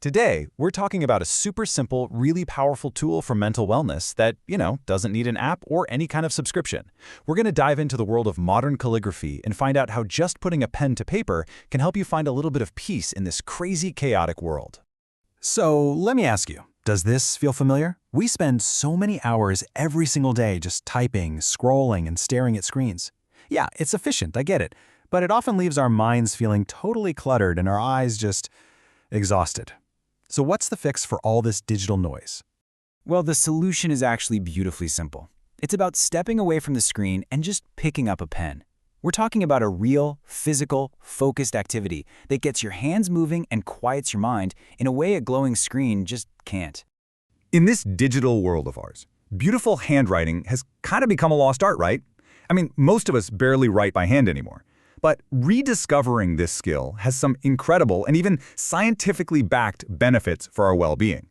Today, we're talking about a super simple, really powerful tool for mental wellness that, doesn't need an app or any kind of subscription. We're going to dive into the world of modern calligraphy and find out how just putting a pen to paper can help you find a little bit of peace in this crazy, chaotic world. So, let me ask you, does this feel familiar? We spend so many hours every single day just typing, scrolling, and staring at screens. Yeah, it's efficient, I get it, but it often leaves our minds feeling totally cluttered and our eyes just exhausted. So what's the fix for all this digital noise? Well, the solution is actually beautifully simple. It's about stepping away from the screen and just picking up a pen. We're talking about a real, physical, focused activity that gets your hands moving and quiets your mind in a way a glowing screen just can't. In this digital world of ours, beautiful handwriting has kind of become a lost art, right? I mean, most of us barely write by hand anymore. But rediscovering this skill has some incredible and even scientifically backed benefits for our well-being.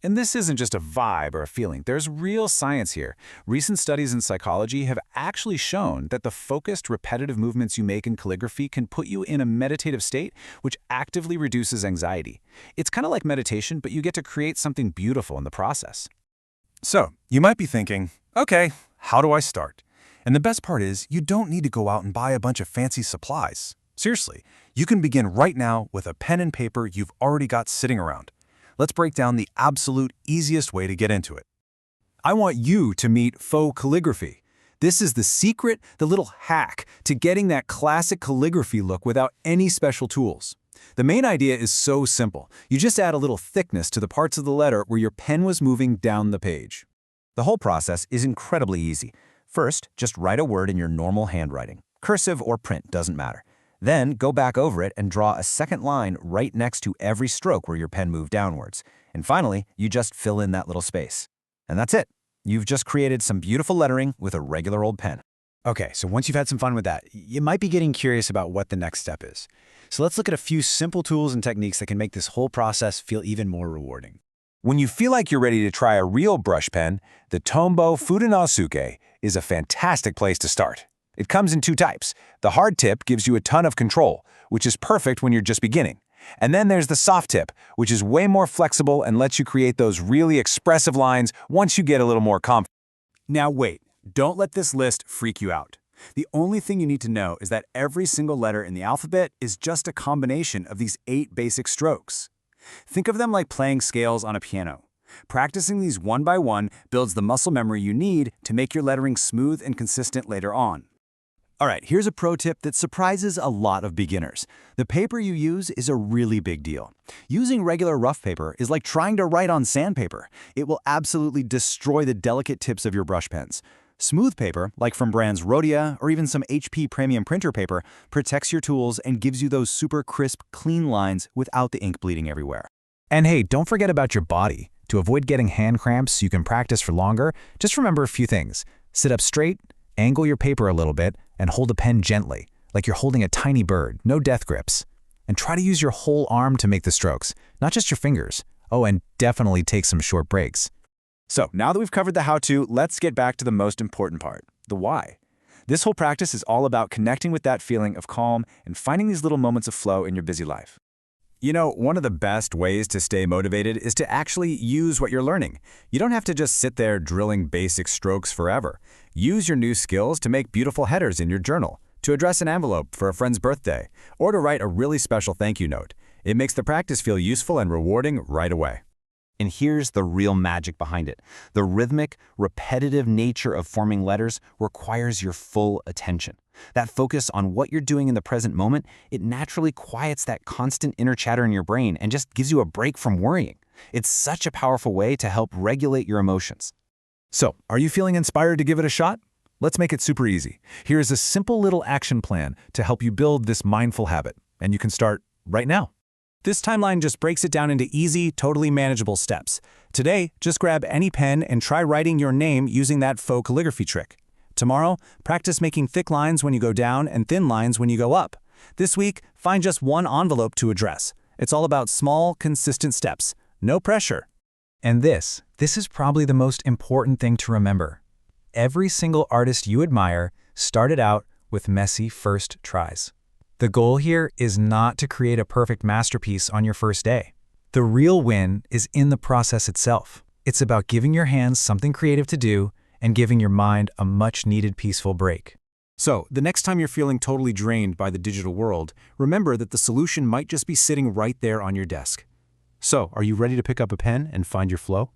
And this isn't just a vibe or a feeling. There's real science here. Recent studies in psychology have actually shown that the focused, repetitive movements you make in calligraphy can put you in a meditative state, which actively reduces anxiety. It's kind of like meditation, but you get to create something beautiful in the process. So, you might be thinking, okay, how do I start? And the best part is, you don't need to go out and buy a bunch of fancy supplies. Seriously, you can begin right now with a pen and paper you've already got sitting around. Let's break down the absolute easiest way to get into it. I want you to meet faux calligraphy. This is the secret, the little hack to getting that classic calligraphy look without any special tools. The main idea is so simple. You just add a little thickness to the parts of the letter where your pen was moving down the page. The whole process is incredibly easy. First, just write a word in your normal handwriting. Cursive or print, doesn't matter. Then, go back over it and draw a second line right next to every stroke where your pen moved downwards. And finally, you just fill in that little space. And that's it. You've just created some beautiful lettering with a regular old pen. Okay, so once you've had some fun with that, you might be getting curious about what the next step is. So let's look at a few simple tools and techniques that can make this whole process feel even more rewarding. When you feel like you're ready to try a real brush pen, the Tombow Fudenosuke is a fantastic place to start. It comes in two types. The hard tip gives you a ton of control, which is perfect when you're just beginning. And then there's the soft tip, which is way more flexible and lets you create those really expressive lines once you get a little more confident. Now wait, don't let this list freak you out. The only thing you need to know is that every single letter in the alphabet is just a combination of these 8 basic strokes. Think of them like playing scales on a piano. Practicing these one by one builds the muscle memory you need to make your lettering smooth and consistent later on. All right, here's a pro tip that surprises a lot of beginners. The paper you use is a really big deal. Using regular rough paper is like trying to write on sandpaper. It will absolutely destroy the delicate tips of your brush pens. Smooth paper, like from brands Rhodia or even some HP premium printer paper, protects your tools and gives you those super crisp, clean lines without the ink bleeding everywhere. And hey, don't forget about your body. To avoid getting hand cramps so you can practice for longer, just remember a few things. Sit up straight, angle your paper a little bit, and hold a pen gently, like you're holding a tiny bird, no death grips. And try to use your whole arm to make the strokes, not just your fingers. Oh, and definitely take some short breaks. So now that we've covered the how-to, let's get back to the most important part, the why. This whole practice is all about connecting with that feeling of calm and finding these little moments of flow in your busy life. One of the best ways to stay motivated is to actually use what you're learning. You don't have to just sit there drilling basic strokes forever. Use your new skills to make beautiful headers in your journal, to address an envelope for a friend's birthday, or to write a really special thank you note. It makes the practice feel useful and rewarding right away. And here's the real magic behind it. The rhythmic, repetitive nature of forming letters requires your full attention. That focus on what you're doing in the present moment, it naturally quiets that constant inner chatter in your brain and just gives you a break from worrying. It's such a powerful way to help regulate your emotions. So, are you feeling inspired to give it a shot? Let's make it super easy. Here's a simple little action plan to help you build this mindful habit, and you can start right now. This timeline just breaks it down into easy, totally manageable steps. Today, just grab any pen and try writing your name using that faux calligraphy trick. Tomorrow, practice making thick lines when you go down and thin lines when you go up. This week, find just one envelope to address. It's all about small, consistent steps. No pressure. And this is probably the most important thing to remember. Every single artist you admire started out with messy first tries. The goal here is not to create a perfect masterpiece on your first day. The real win is in the process itself. It's about giving your hands something creative to do and giving your mind a much-needed peaceful break. So, the next time you're feeling totally drained by the digital world, remember that the solution might just be sitting right there on your desk. So, are you ready to pick up a pen and find your flow?